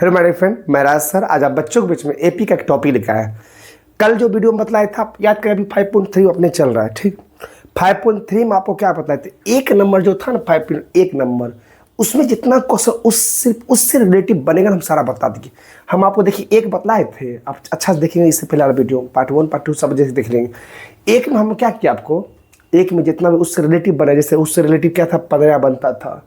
Hello my friend, मैं राज sir. आज आप बच्चों के बीच में एपी का एक टॉपिक लिखा है। कल जो वीडियो में बतलाया था, आप याद करें, अभी 5.3 अपने चल रहा है। ठीक, 5.3 में आपको क्या बतलाए थे? एक नंबर जो था ना, 5.1 नंबर, उसमें जितना क्वेश्चन उससे रिलेटिव बनेगा हम सारा बता देंगे। हम आपको देखिए एक बतलाए थे, आप अच्छा से देखेंगे। इससे पहले वाला वीडियो पार्ट 1 पार्ट 2 सब जैसे देख लेंगे। एक में हम क्या किया, आपको एक में जितना भी उससे रिलेटिव बना, जैसे उससे रिलेटिव क्या था, 15 बनता था,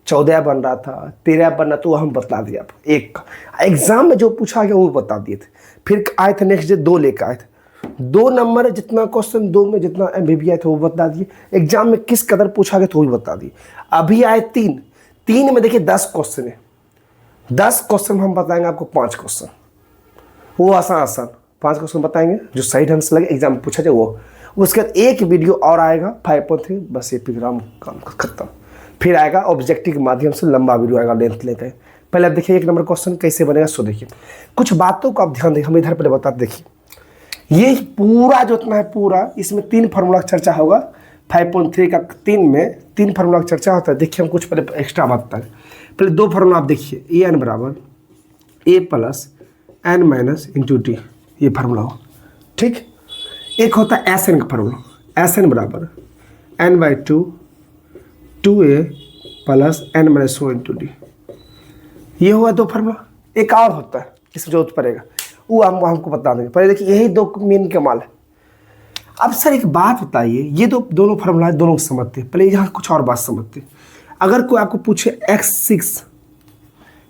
14 बन रहा था, 13 बनना, तो हम बता दिया आपको। एक एग्जाम में जो पूछा गया वो बता दिए थे। फिर आए थे नेक्स्ट डे 2 लेकर आए थे। 2 नंबर जितना क्वेश्चन 2 में जितना एमबीबी आए थे वो बता दिए। एग्जाम में किस कदर पूछा गया तो वो भी बता दिए। अभी आए 3 में देखिए 10 क्वेश्चन है। 10 क्वेश्चन हम बताएंगे आपको, 5 क्वेश्चन वो आसान 5 क्वेश्चन बताएंगे जो सही ढंग से लगे, एग्जाम में पूछा जाए वो। उसके बाद एक वीडियो और आएगा 5.3, बस ये प्रोग्राम काम खत्म। फिर आएगा ऑब्जेक्टिव के माध्यम से लंबा वीडियो आएगा, लेंथ लेते हैं। पहले आप देखिए 1 नंबर क्वेश्चन कैसे बनेगा, सो देखिए। कुछ बातों को आप ध्यान दें, हम इधर पहले बताते देखिए। ये पूरा जो इतना है पूरा, इसमें 3 फार्मूला की चर्चा होगा। 5.3 का 3 में 3 फार्मूला की चर्चा होता है। देखिए हम कुछ पहले एक्स्ट्रा बताते हैं। पहले 2 फार्मूला आप देखिए, ए एन बराबर A plus N minus into D, ये फार्मूला हो। ठीक, एक होता है एस एन का फार्मूला, एस एन बराबर N by 2a plus N minus 1 into D, ये हुआ 2 फार्मूला। एक और होता है, इसमें जरूरत पड़ेगा, वो हमको बता देंगे। पहले देखिए यही 2 मेन कमाल है। अब सर एक बात बताइए, ये दोनों फार्मूला दोनों को समझते हैं। पहले यहाँ कुछ और बात समझते हैं। अगर कोई आपको पूछे x6,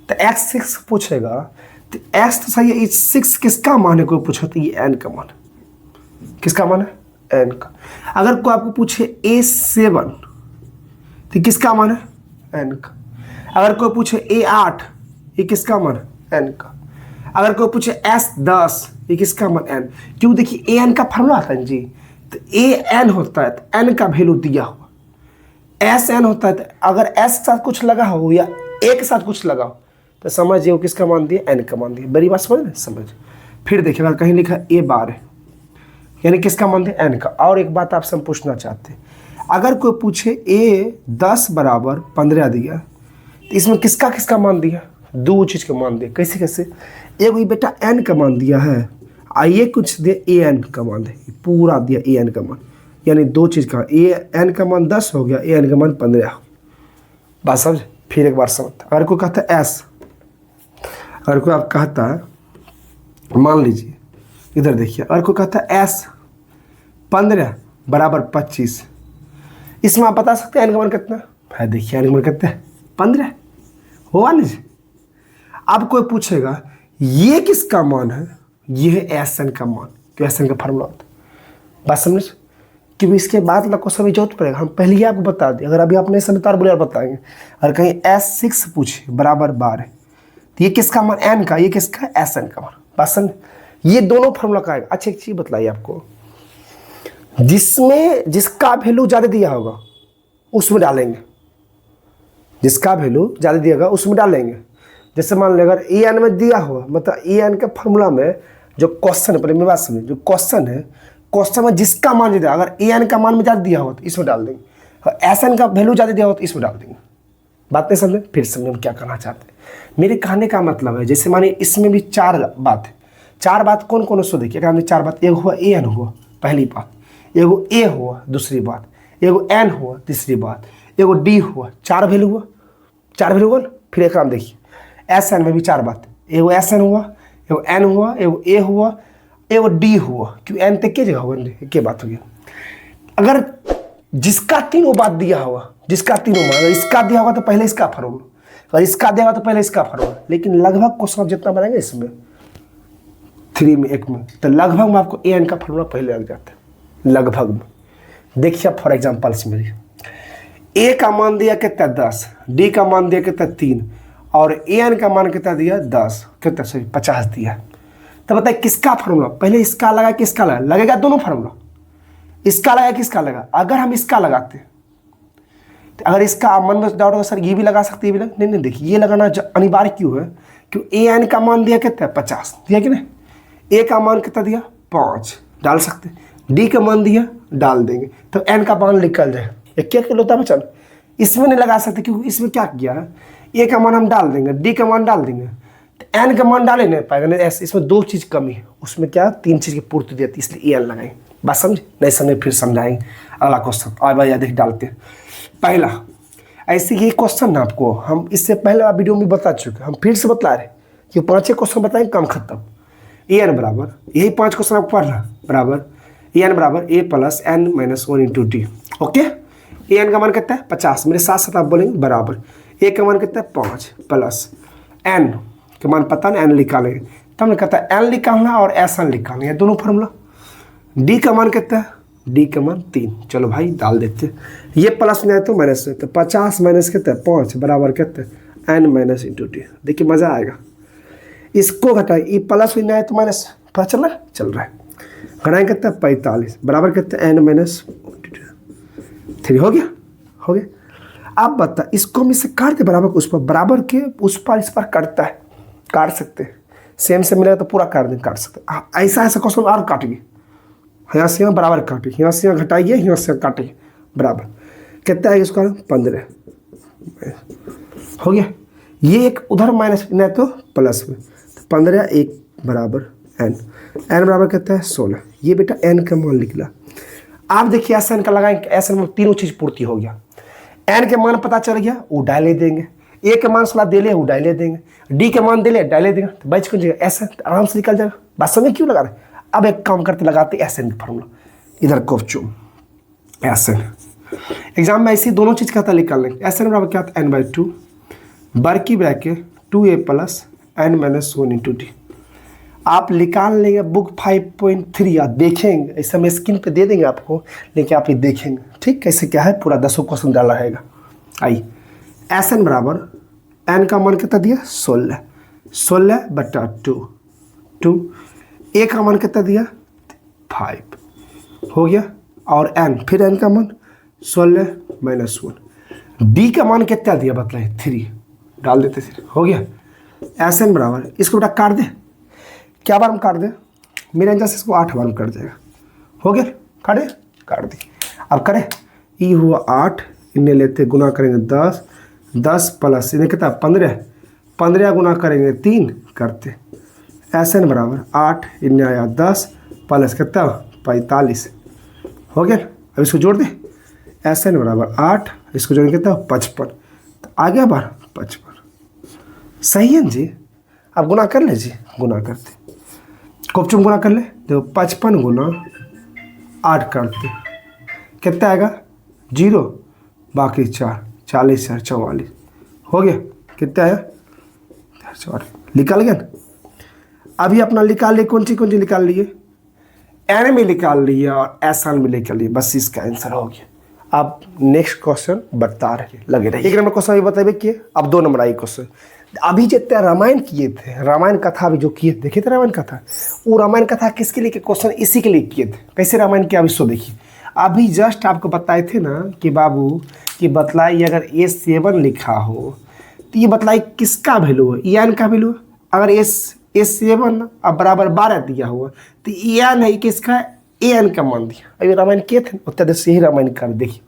तो x6 पूछेगा तो x तो सही है, 6 किसका मान है? कोई पूछा तो ये n का मान है। किसका मान है? n का। अगर कोई आपको पूछे a7 तो किसका मान है? n का। अगर कोई पूछे a8, ये किसका मान है? n का। अगर कोई पूछे s10, ये किसका मान? n। क्यों? देखिए an का फार्मूला आता है जी, तो an होता है तो n का वैल्यू दिया हुआ, sn होता है तो अगर s के साथ कुछ लगा हो या a के साथ कुछ लगा हो तो समझिए वो किसका मान दिया? n का मान दिया। बड़ी बात समझ रहे? समझ। फिर देखिए अगर कहीं लिखा a12 है, यानी किसका मान दिया? n का। और एक बात आपसे हम पूछना चाहते हैं, अगर कोई पूछे a10 बराबर 15 दिया तो इसमें किसका किसका मान दिया? 2 चीज़ का मान दिया। कैसे कैसे? एक ये बेटा n का मान दिया है, आइए कुछ दिया an का मान दिया, पूरा दिया an का मान, यानी 2 चीज़ का। an का मान 10 हो गया, an का मान 15। बात समझ? फिर एक बार समझ। अगर कोई कहता है s, अगर कोई आप कहता है, मान लीजिए इधर देखिए, अगर कोई कहता है s 15 बराबर 25, इसमें आप बता सकते हैं n का मान कितना है? देखिए n का मान कितना है? 15 होगा ना जी। अब कोई पूछेगा ये किसका मान है? ये है एस एन का मान, तो एस एन का फार्मूला होता है। बात समझ? क्योंकि इसके बाद लगभग सभी जरूरत पड़ेगा, हम पहले ही आपको बता दें। अगर अभी आपने समझ तो बोले बताएंगे। अगर कहीं s6 पूछे बराबर 12, तो ये किसका मान? n का। ये किसका? एस एन का मान। बात समझ? ये दोनों फार्मूला का आएगा। अच्छा एक चीज़ बताइए आपको, जिसमें जिसका वैल्यू ज़्यादा दिया होगा उसमें डालेंगे, जिसका वैल्यू ज़्यादा दिया होगा उसमें डालेंगे। जैसे मान लें अगर ए एन में दिया हुआ, मतलब ए एन के फार्मूला में जो क्वेश्चन है, पहले मेरी बात समझिए, जो क्वेश्चन है, क्वेश्चन में जिसका मान ज़्यादा, अगर ए एन का मान में ज़्यादा दिया हो तो इसमें डाल देंगे, और एस एन का वैल्यू ज़्यादा दिया हो तो इसमें डाल देंगे। बात नहीं समझे? फिर समझे हम क्या कहना चाहते हैं। मेरे कहने का मतलब है, जैसे मानिए इसमें भी 4 बात है। 4 बात कौन कौन सो देखिए। अगर हमने 4 बात, एक हुआ ए एन हुआ पहली बात, एगो ए हुआ दूसरी बात, एगो एन हुआ तीसरी बात, एगो डी हुआ, 4 वैल्यू हुआ। 4 वैल्यू हुआ। फिर एक काम देखिए, एस एन में भी 4 बात, एगो एस एन हुआ, एगो एन हुआ, एगो ए हुआ, एगो डी हुआ। क्यों? एन तक के जगह हुआ, क्या बात हो गया। अगर जिसका 3 बात दिया हुआ, जिसका 3 मान, इसका दिया होगा तो पहले इसका फार्मूला, और इसका दिया होगा तो पहले इसका फार्मूला। लेकिन लगभग क्वेश्चन जितना बनाएंगे इसमें 3 में 1 में, तो लगभग में आपको ए एन का फार्मूला पहले लग जाता है, लगभग में। देखिए फॉर एग्जाम्पल से मेरी ए का मान दिया कितना? 10, डी का मान दिया कितना? 3, और ए एन का मान कितना दिया? 10, कितना? सॉरी 50 दिया। तो बताइए किसका फार्मूला? पहले इसका लगा कि इसका लगा? लगेगा दोनों फार्मूला। इसका लगा कि इसका लगा? अगर हम इसका लगाते, तो अगर इसका मन में डाउट होगा सर ये भी लगा सकते, ये भी लगा, नहीं देखिए ये लगाना अनिवार्य क्यों है? क्यों? ए एन का मान दिया कितना? 50 दिया कि नहीं? ए का मान कितना दिया? 5, डाल सकते। डी का मान दिया, डाल देंगे, तो एन का मान निकल जाए। क्या होता है बच्चन? इसमें नहीं लगा सकते क्योंकि इसमें क्या किया है, ए का मान हम डाल देंगे, डी का मान डाल देंगे, तो एन का मान डाले नहीं पाएगा, नहीं ऐसे इसमें दो चीज़ कमी है, उसमें क्या 3 चीज़ की पूर्ति देती है, इसलिए एन लगाएंगे। बात समझे? नहीं समझे फिर समझाएंगे। अगला क्वेश्चन और भाई देख डालते हैं। पहला ऐसे ये क्वेश्चन ना आपको हम इससे पहले वीडियो में बता चुके, हम फिर से बता रहे कि 5 क्वेश्चन बताएंगे कम खत्म। एन बराबर यही 5 क्वेश्चन आपको पढ़ना बराबर एन बराबर A plus N minus 1 into T. Okay, N का मान कितना है 50, मेरे साथ साथ आप बोलेंगे बराबर ए का मान कितना है 5 प्लस एन का मान पता नहीं एन निकालेंगे, तब हमने कहता है एन निकालना और एस एन निकालना है दोनों फॉर्मूला। डी का मान कितना है, डी का मान 3। चलो भाई डाल देते हैं, ये प्लस में है तो माइनस में, तो 50 माइनस कितना है 5 बराबर कितना है एन माइनस इंटू टी। देखिए मज़ा आएगा, इसको घटाए ये प्लस में है तो माइनस, पता चल रहा है। घटाएं कितना 45 बराबर कितना एन माइनस 3। हो गया। आप बता इसको हम इससे काट दे बराबर उस पर, बराबर के उस पर इस पर काटता है, काट सकते हैं। सेम से मिलेगा तो पूरा काट सकते हैं। ऐसा क्वेश्चन और काटिए, यहाँ से यहाँ बराबर काटिए, यहाँ से यहाँ घटाइए, यहाँ से काटिए बराबर कितना है इसका 15। हो गया, ये एक उधर माइनस नहीं तो प्लस में, तो 15 1 बराबर एन बराबर कितना है 16। ये बेटा एन का मान निकला। आप देखिए एस एन का लगाएंगे, एस एन में तीनों चीज़ पूर्ति हो गया। एन के मान पता चल गया, वो डाले देंगे। ए के मान सलाह दे ले, वो डाले देंगे। डी के मान दे ले, डाले देंगे, तो बच कौन जाएगा एस एन, आराम से निकल जाएगा। बात समझ क्यों लगा रहे? अब एक काम करते लगाते एस एन का फॉर्मूला, इधर कोफ्चूम एस एन। एग्जाम में ऐसी दोनों चीज़ कहता निकाल लेंगे। एस एन बराबर क्या था n/2 बाकी bracket 2a plus N minus 1 into t. आप निकाल लेंगे बुक 5.3 आप देखेंगे, ऐसे हम स्क्रीन पे दे देंगे आपको, लेकिन आप ये देखेंगे ठीक कैसे क्या है, पूरा 10 क्वेश्चन डाला रहेगा। आइए एस एन बराबर एन का मान कितना दिया 16 बटा 2 ए का मान कितना दिया 5 हो गया, और एन फिर एन का मान 16 माइनस 1। डी का मान कितना दिया बतलाइए 3 डाल देते फिर। हो गया एस एन बराबर, इसको बेटा काट दे, क्या बार हम काट दें, मेरे अंदाज से इसको 8 बार में कट जाएगा। हो गया, काट दी। अब करें ये हुआ 8, इन्हें लेते गुना करेंगे 10 प्लस इन्हें कितना 15 गुना करेंगे 3 करते एस एन बराबर 8 इन्हें आया 10 प्लस कितना 45। हो गया, अब इसको जोड़ दे एस एन बराबर 8 इसको जोड़ेंगे कितना 55, तो आ गया बार 55। सही है जी, अब गुना कर ले जी, गुना करते कोपचुम गुना कर ले, देखो 55 गुना 8 करते कितना आएगा 0 बाकी 4 40 4 44। हो गया, कितना आया 4 निकाल गया ना। अभी अपना निकाल लिए, कौन सी निकाल लिए, एन में निकाल लिए और एस एन में निकाल लिए, बस इसका आंसर हो गया। अब नेक्स्ट क्वेश्चन बता रहे लगे रहे। 1 नंबर क्वेश्चन अभी बताइए किए, अब 2 नंबर आई क्वेश्चन। अभी जितने रामायण किए थे, रामायण कथा अभी जो किए देखे थे रामायण कथा, वो रामायण कथा किसके लिए क्वेश्चन इसी के लिए किए थे। कैसे रामायण किया अभी सो देखिए। अभी जस्ट आपको बताए थे ना कि बाबू कि बतलाई अगर A7 लिखा हो तो ये बतलाई किसका वैल्यू है, एन का वैल्यू। अगर A7 अब बराबर 12 दिया हुआ तो एन है किसका, एन का मान दिया। अभी रामायण किए थे उत्तर देश से ही रामायण कर देखिए।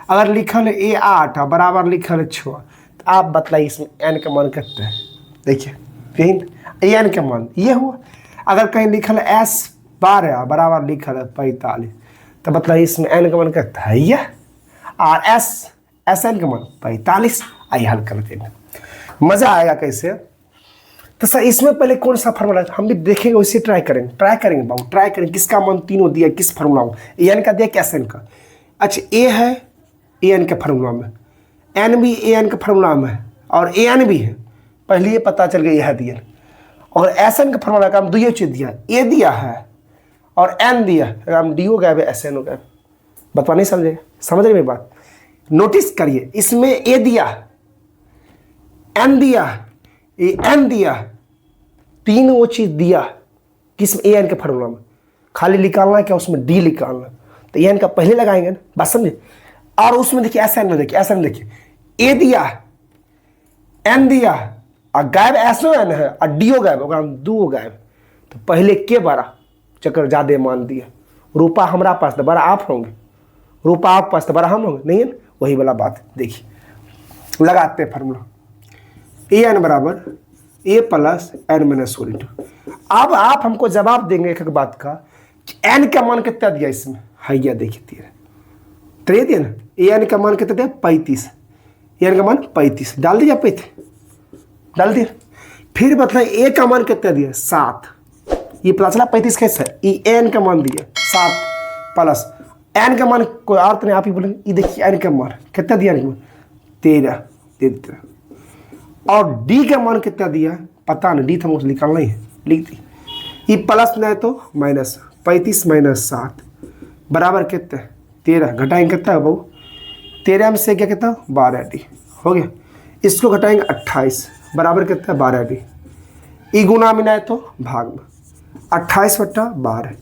अगर लिखल है A8 बराबर लिखल है 6, तो आप बतलाइए इसमें एन का मान कितना है। देखिए यही एन का मान ये हुआ। अगर कहीं लिखल है S12 बराबर लिखल है 45, तो बतलाइए इसमें एन का मान कितना है ये, और एस एन का मान 45। आइए हल करते हैं, मज़ा आएगा कैसे। तो सर इसमें पहले कौन सा फार्मूला हम भी देखेंगे, उसे ट्राई करेंगे बाबू, ट्राई करेंगे किसका मान तीनों दिया, किस फार्मूला हो, एन का दिया कैसे एन का। अच्छा ए है ए एन के फार्मूला में, एन भी ए एन के फार्मूला में है, और ए एन भी है, पहले ये पता चल गया यह दिया। और एस एन का फार्मूला का हम दो चीज़ दिया, ए दिया है और एन दिया, हम डी हो गए एस एन हो गए। बता नहीं समझे, समझ रहे मेरी बात, नोटिस करिए इसमें ए दिया एन दिया एन दिया, तीन वो चीज़ दिया किस ए एन के फार्मूला में, खाली निकालना क्या उसमें डी निकालना, तो ए एन का पहले लगाएंगे ना, बात समझे। और उसमें देखिए एस एन में देखिए, एस एन देखिए ए दिया एन दिया और गायब एसओ एन है और डी ओ गायब होगा, हम दो गायब, तो पहले के बड़ा चक्कर ज़्यादा मान दिया, रूपा हमारा पास तो बड़ा आप होंगे, रूपा आप पास तो बड़ा हम होंगे, नहीं है ना, वही वाला बात। देखिए लगाते हैं फार्मूला, ए एन बराबर A plus N minus one into. अब आप हमको जवाब देंगे एक बात का, एन का मान कितना दिया इसमें, हैया देखिए 13 दिया ना, एन का मान कितना दिया 35, एन का मान 35 डाल दिया, 35 डाल दिया। फिर बताइए ए का मान कितना दिया 7, ये पता चला 35 कैसे है, ये एन का मान दिया 7 प्लस एन का मान कोई अर्थ नहीं, आप ही बोलेंगे ये देखिए एन का मान कितना दिया, 13 दे देते, और डी का मान कितना दिया पता नहीं, डी था मुझे निकालना ही है, लिख दी। ये प्लस नहीं तो माइनस, 35 माइनस 7 बराबर कितना 13, घटाएंगे कितना है बहू, 13 में से क्या कितना 12 डी हो गया। इसको घटाएंगे 28 बराबर कितना 12 डी, ई गुना में नहीं तो भाग में, 28 बट्टा 12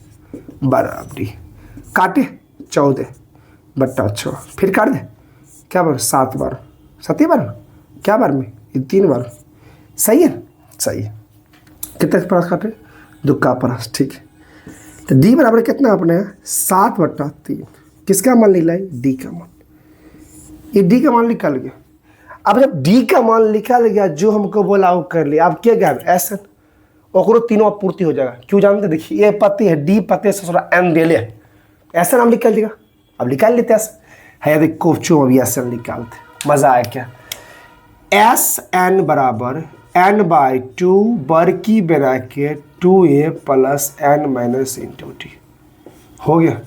बराबर डी, काटे 14 बट्टा 6, फिर काट दे क्या बार 7 बार 7 बार क्या बार में 3 बार, सही है सही है। कितना परस काटे, दुक्का परस, ठीक है। तो डी बराबर कितना अपने 7 बट्टा 3, किसका मान निकला है डी का मान, ये डी का मान निकल गया। अब जब डी का मान निकल गया जो हमको बोला वो कर लिया, अब क्या गया एस ओकरो तीनों पूर्ति हो जाएगा, क्यों जानते देखिए ये पति है डी पति से थोड़ा एन दे लिया, ऐसा नाम निकल देगा, अब निकाल लेते ऐसा है, देखो अभी ऐसा निकालते, मजा आया क्या। एस एन बराबर एन बाई 2 बर्की bracket 2a plus N minus into t हो गया।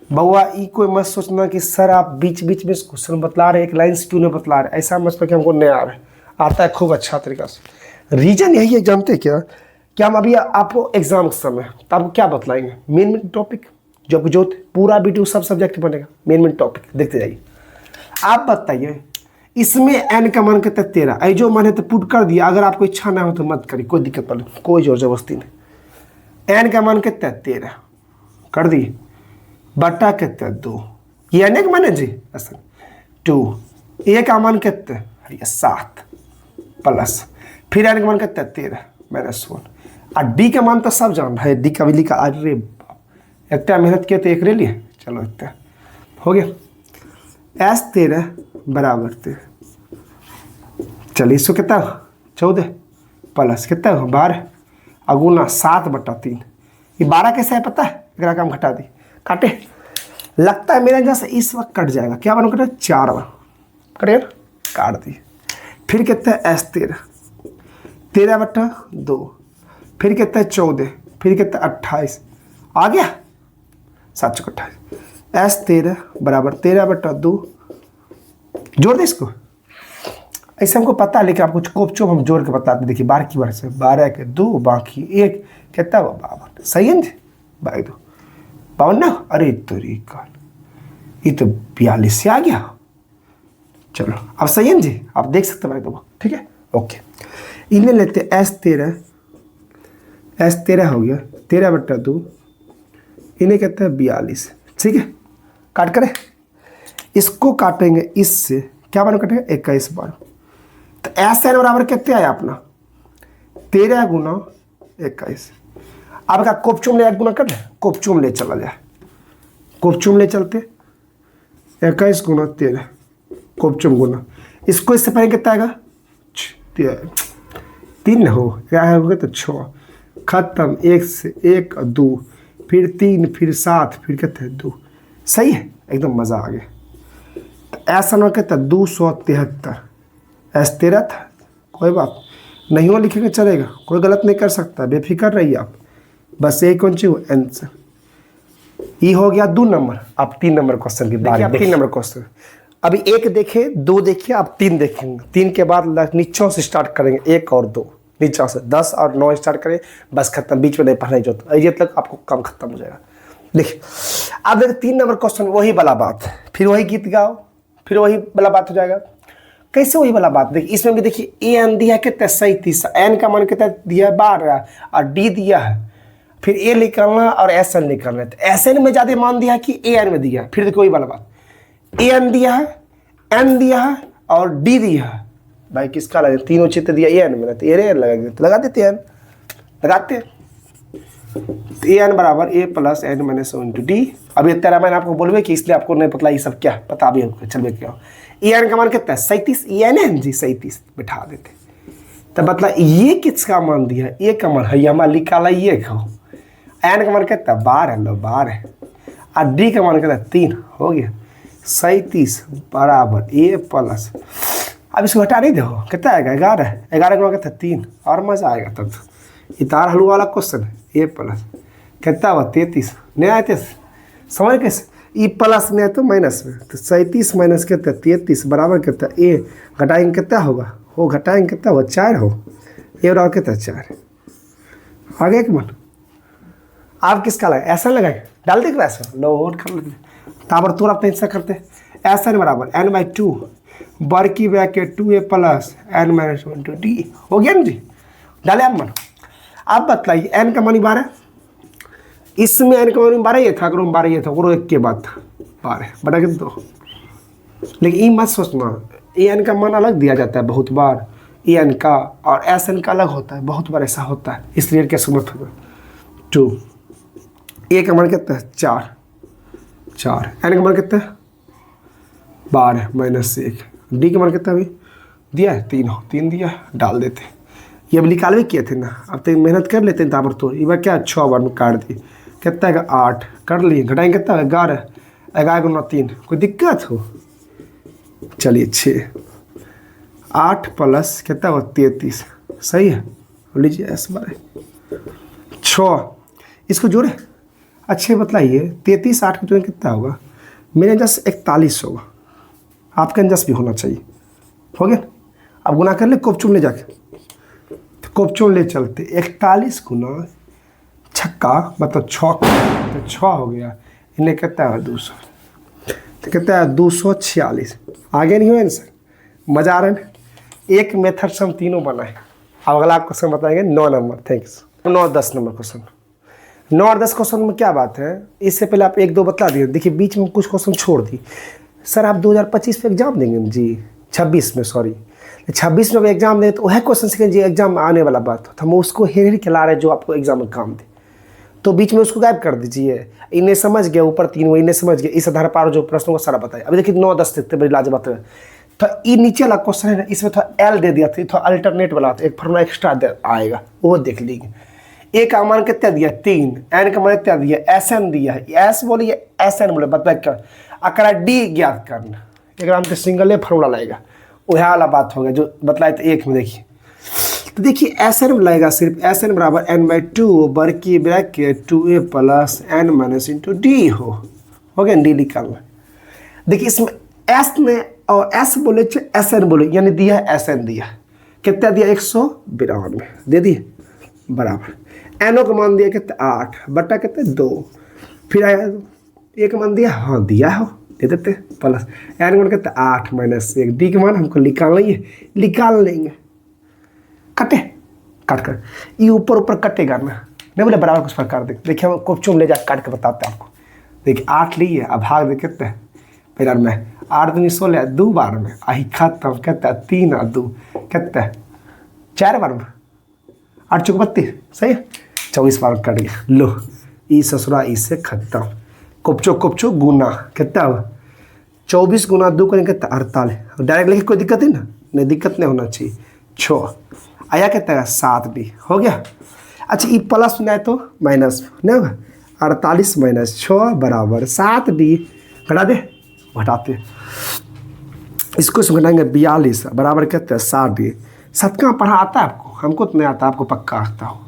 बउआ ई कोई मत सोचना कि सर आप बीच बीच में क्वेश्चन बतला रहे एक लाइन से क्यों नहीं बतला रहे, ऐसा मत कि हमको नहीं आ रहा है, आता है खूब अच्छा तरीका से। रीजन यही है, जानते क्या कि हम अभी आपको एग्जाम के समय तो आपको क्या बतलाएंगे, मेन टॉपिक जो पूरा वीडियो सब सब्जेक्ट बनेगा, मेन टॉपिक देखते जाइए। आप बताइए इसमें एन का मान कितना 13, आई जो मान है तो पुट कर दिया, अगर आपको इच्छा ना हो तो मत करिए, कोई दिक्कत नहीं, कोई जोर जबरदस्ती नहीं। एन का मान कितना 13 कर दिए बट्टा कितना 2, ये एन का मान है जी असल 2, ए का मान कितना 7 प्लस फिर एन का मान कितना 13 माइनस 1, और डी का मान तो सब जान रहा है, डी का भी लिखा, अरे इतना मेहनत किया तो एक ले लिए, चलो इतना हो गया। एस 13 बराबर 13, चलिए इसको कितना 14 प्लस कितना 12 अगुना 7 बट्टा 3, ये 12 कैसे है पता है, अगर काम घटा दी काटे, लगता है मेरा जैसे इस वक्त कट जाएगा, क्या बनो कटे 4 बार कटे ना, काट दिए। फिर कितना है एस 13 बट्टा 2, फिर कितना है 14, फिर कितना 28 आ गया 7 चौक 28, एस 13 बराबर 13 बट्टा 2, जोड़ दे इसको, ऐसे हमको पता है लेकिन आपको कोप चोप हम जोड़ के बताते, देखिए 12 की बार से 12 के 2 बाकी 1 कितना हुआ 52, सही है जी 2 52 ना, अरे तरीका ये तो 42 से आ गया, चलो अब सही है जी, आप देख सकते हैं भाई, ठीक है ओके। इन्हें लेते एस 13 हो गया 13 बट्टा 2, इन्हें कहते हैं 42, ठीक है काट करें, इसको काटेंगे इससे, क्या बनो कटेगा 21 बार, तो एस एन बराबर कितने आया अपना 13 गुना 21, अब क्या कोपचुम ले गुना कर ले, कोपचुम ले चला जाए, कोपचुम ले चलते 21 गुना 13 कोपचुम गुना, इसको इससे पहले कितना आएगा 3 हो क्या होगा तो 6 खत्म, 1 से 1 और 2 फिर 3 फिर 7 फिर कितने 2, सही है एकदम मज़ा आ गया। ऐसा ना कहता 273, एस 13 था, कोई बात नहीं हो लिखेंगे चलेगा, कोई गलत नहीं कर सकता, बेफिक्र रहिए आप, बस यही कौन सी आंसर ये हो गया 2 नंबर। अब 3 नंबर क्वेश्चन की बात, 3 नंबर क्वेश्चन अभी 1 देखे 2 देखिए, अब 3 देखेंगे, 3 के बाद नीचों से स्टार्ट करेंगे, 1 और 2 नीचों से 10 और 9 स्टार्ट करें, बस खत्म, बीच में नहीं पढ़ना ही जो ये तक आपको काम खत्म हो जाएगा। देखिए अब देखिए 3 नंबर क्वेश्चन वही वाला बात, फिर वही गीत गाओ, फिर वही वाला बात हो जाएगा। कैसे वही वाला बात, देखिए इसमें भी देखिए ए एन दिया है कितना 37, एन का मान कितना दिया है 12 और डी दिया है, फिर ए निकालना और एस एन निकालना है, तो एस एन में ज़्यादा मान दिया है कि ए एन में दिया है, फिर देखो वही वाला बात, ए एन दिया है एन दिया है और डी दिया है, भाई किसका लगे, तीनों चित्र दिया ए एन में, तो ए लगा देते एन, लगाते हैं ए एन बराबर A plus N minus one into D. अब ये तेरा मैंने आपको बोलवे कि इसलिए आपको नहीं पता ये सब क्या पता भी हमको, चल क्या ए एन का मान कितना है 37, ए एन एन जी 37 बैठा देते, तो मतलब ये किसका मान दिया है, ए का मान है, हमारा निकाला ये खाओ। एन का मान कितना 12 लो 12, और डी का मान कितना 3 हो गया 37 बराबर ए प्लस, अब इसको हटा नहीं दो कितना आएगा 11, 11 का मान कितना 3, और मजा आएगा तब तो। ये तार हलवा वाला क्वेश्चन है, ए प्लस कितना हुआ 33, नहीं आए थे समझ कैसे, ई प्लस में है तो माइनस में, तो 37 माइनस कितना 33 बराबर कितना ए, घटाएंगे कितना होगा, हो घटाएंगे कितना होगा 4 हो, ए बराबर कितना 4, आगे कि मन आप किसका लगा ऐसा लगाए डाल दे ऐसा नोट कर लेते, ताबर तोड़ अपने हिस्सा करते ऐसा बराबर n बाई 2 बर की bracket 2a plus n minus 1 to d, हो गया ना जी, डाले आप मन। आप बताइए n का मान 12, इसमें n का मान 12 ये था, अगर 12 ये था वो एक के बाद था 12 बटा के 2, लेकिन ये मत सोचना ए n का मान अलग दिया जाता है बहुत बार, ए n का और एस n का अलग होता है, बहुत बार ऐसा होता है, इसलिए कैसे मत होगा 2, ए का मान कितना है 4, एन का मान कितना है 12 माइनस 1, डी का मान कितना अभी दिया है 3 दिया, डाल देते, ये अब निकालवे किए थे ना, अब तो मेहनत कर लेते हैं ताबर तो, ये क्या 6 बार में काट दी, कितना है 8 कर लिए, घटाएंगे कितना है 11, 11 गुना 3, कोई दिक्कत हो, चलिए 6, 8 प्लस कितना हुआ 33, सही है, लीजिए एस बार 6, इसको जोड़े अच्छे बतलाइए 33 8 के जोड़े कितना होगा, मेरे अंदाज 41 होगा, आपके अंदाज भी होना चाहिए, हो गया। अब गुना कर ले कोपचुम ले जाके, तो कोपचुम ले चलते 41 गुना छक्का मतलब 6, तो 6 हो गया, इन्हें कितना है 200, तो कितना है 246, आगे नहीं हुआ आंसर, मजा आ रहा है, एक मेथड से हम तीनों बनाए। अब अगला आप क्वेश्चन बताएंगे 9 नंबर, थैंक्स। 9-10 नंबर क्वेश्चन, 9 और 10 क्वेश्चन में क्या बात है, इससे पहले आप 1-2 बता दिए, देखिए बीच में कुछ क्वेश्चन छोड़ दी। सर आप 2025 में एग्जाम देंगे जी, 26 में सॉरी 26 में एग्जाम दें, तो वह क्वेश्चन से जी एग्जाम आने वाला बात हो, तो हम उसको हेर के ला रहे जो आपको एग्जाम में काम दे, तो बीच में उसको गायब कर दीजिए। इन्हें समझ गया ऊपर 3 वो इन्हें समझ गया, इस आधार पर जो प्रश्नों का सारा बताया। अभी देखिए 9-10 देखते बड़ी लाजवाब है, तो ये नीचे वाला क्वेश्चन है ना, इसमें थोड़ा एल दे दिया था, थोड़ा अल्टरनेट वाला था, एक फॉर्मूला एक्स्ट्रा आएगा वो देख लीजिए। ए का मान कितना दिया 3, एन का मान कितना दिया एस एन दिया है, एस बोलिए एस एन बोले, बता क्या अकरा डी ज्ञात करना, एक हम तो सिंगल फॉर्मूला लगेगा, वह वाला बात होगा जो बतलाए थे एक में। देखिए तो देखिए एस एन लगेगा सिर्फ एस एन बराबर n बाई 2 बर की bracket 2a plus n minus into D हो गया, डी निकालना। देखिए इसमें एस ने और एस बोले एस एन बोले, यानी दिया एस एन दिया कितना दिया 192 दे दिए बराबर, एनो का मान दिया कितना 8 बटा कितना 2, फिर आया एक मान दिया, हाँ दिया हो दे देते प्लस एन मान कितना 8 माइनस 1, डी का मान हमको निकाल लेंगे, कटे काट कर ये ऊपर ऊपर कटेगा ना, नहीं बोले बराबर कुछ प्रकार देख, देखिए हम कोपचुम ले जा काट के बताते हैं आपको। देखिए 8 लिए, अब भाग दे कितने फिर में 8 दूनी 16 2 बार में आई खत्म, कितना 3 और 2 कितना 4 बार में 8 चौक 32, सही 24 बार में कट गया। लो ई ससुरा इससे खत्म, कोपचो गुना कितना हुआ 24 गुना 2 करेंगे कितना 48, डायरेक्ट लेके कोई दिक्कत है ना, नहीं दिक्कत नहीं होना चाहिए। 6 आया कितना है 7 डी हो गया। अच्छा ये प्लस नहीं तो माइनस नहीं होगा, 48 माइनस 6 बराबर 7 डी, घटा दे घटाते इसको घटाएंगे 42 बराबर कितना 7 डी। 7 कहाँ पढ़ा आता है आपको, हमको तो नहीं आता, आपको पक्का आता हो।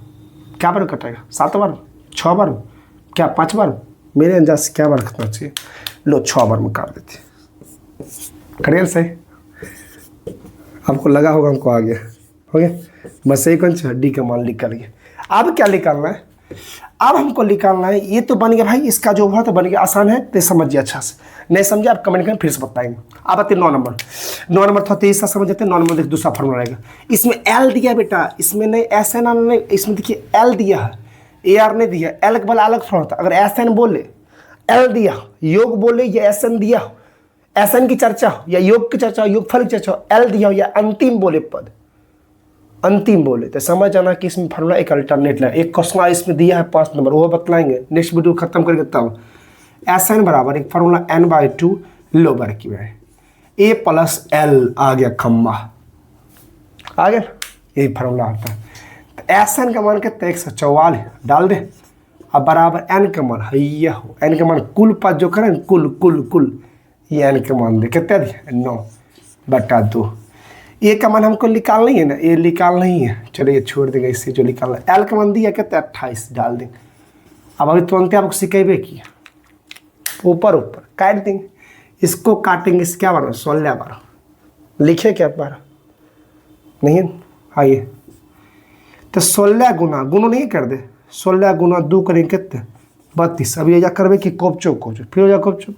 क्या बार कटेगा 7 बार 6 बार क्या 5 बार, मेरे अंदाज से क्या बार कटना चाहिए, लो 6 बार में काट देते करिए सही, आपको लगा होगा हमको आ गया, हो गया बस सही कौन सी डी का मान निकल गया। अब क्या निकालना है, अब हमको निकालना है, ये तो बन गया भाई, इसका जो हुआ तो बन गया, आसान है तो समझिए अच्छा से, नहीं समझे आप कमेंट करें फिर से बताएंगे। आप आते 9 नंबर थोड़ा तेज सा समझ जाते हैं। 9 नंबर देख दूसरा फॉर्मूला रहेगा, इसमें एल दिया बेटा, इसमें नहीं एस एन नहीं, इसमें देखिए एल दिया है, ए आर नहीं दिया, एल के वाला अलग फॉर्म होता, अगर एस एन बोले एल दिया, योग बोले या एस एन दिया, एस एन की चर्चा हो या योग की चर्चा हो, योगफल की चर्चा हो, एल दिया हो या अंतिम बोले पद अंतिम बोले, तो समझ जाना कि इसमें फॉर्मूला एक अल्टरनेट है। एक क्वेश्चन इसमें दिया है 5 नंबर, वो बतलाएंगे नेक्स्ट वीडियो खत्म करके बताऊँ। एस एन बराबर एक फॉर्मूला n बाई 2 लोबर की है, ए प्लस एल आ गया खम्बा, आ गया यही फार्मूला होता है। तो एस एन का मान कितना 144 डाल दे, अब बराबर एन का मान हैया हो, एन का मान कुल पद जो करें कुल कुल कुल, ये एन का मान दे कितना दिया 9/2। ए का मान हमको निकालना ही है ना, ये निकालना ही है, चलिए छोड़ देंगे इससे जो निकालना है। एल का मान दिया कितना 28 डाल देंगे। अब अभी तुरंत आपको सिखेबे किया, ऊपर ऊपर काट देंगे, इसको काटेंगे, इस क्या बना 16/12 लिखे क्या 12 नहीं, आइए तो 16 गुना गुनो नहीं कर दे, 16 गुना 2 करेंगे कितने 32। अभी जा करवे कि कोपचो कोचो, फिर हो जा कोपचो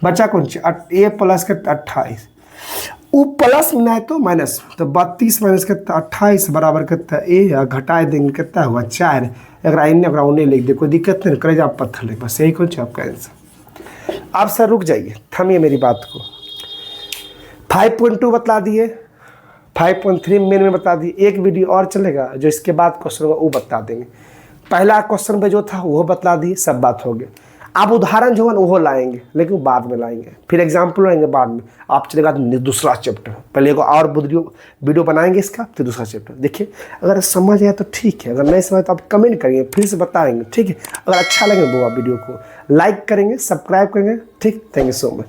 बचा कौन सी ए प्लस के 28, वो प्लस में है तो माइनस, तो 32 माइनस कितना 28 बराबर कितना ए, घटाए देंगे कितना हुआ 4। अगर आइने अगर उन्हें लिख दे कोई दिक्कत नहीं, करे आप पत्थर लिख, बस यही कौन आपका आंसर। आप सर रुक जाइए, थमिए मेरी बात को। 5.2 बतला दिए, 5.3 मेन में बता दिए, एक वीडियो और चलेगा जो इसके बाद क्वेश्चन होगा वो बता देंगे। पहला क्वेश्चन में जो था वो बतला दिए, सब बात हो गई। आप उदाहरण जो है वो लाएंगे, लेकिन वो बाद में लाएंगे, फिर एग्जाम्पल लाएंगे बाद में। आप चलेगा दूसरा चैप्टर, पहले को और वीडियो बनाएंगे इसका, फिर दूसरा चैप्टर। देखिए अगर समझ आया तो ठीक है, अगर नहीं समझ तो आप कमेंट करेंगे, फिर से बताएंगे, ठीक है। अगर अच्छा लगे वो आप वीडियो को लाइक करेंगे, सब्सक्राइब करेंगे, ठीक। Thank you so much.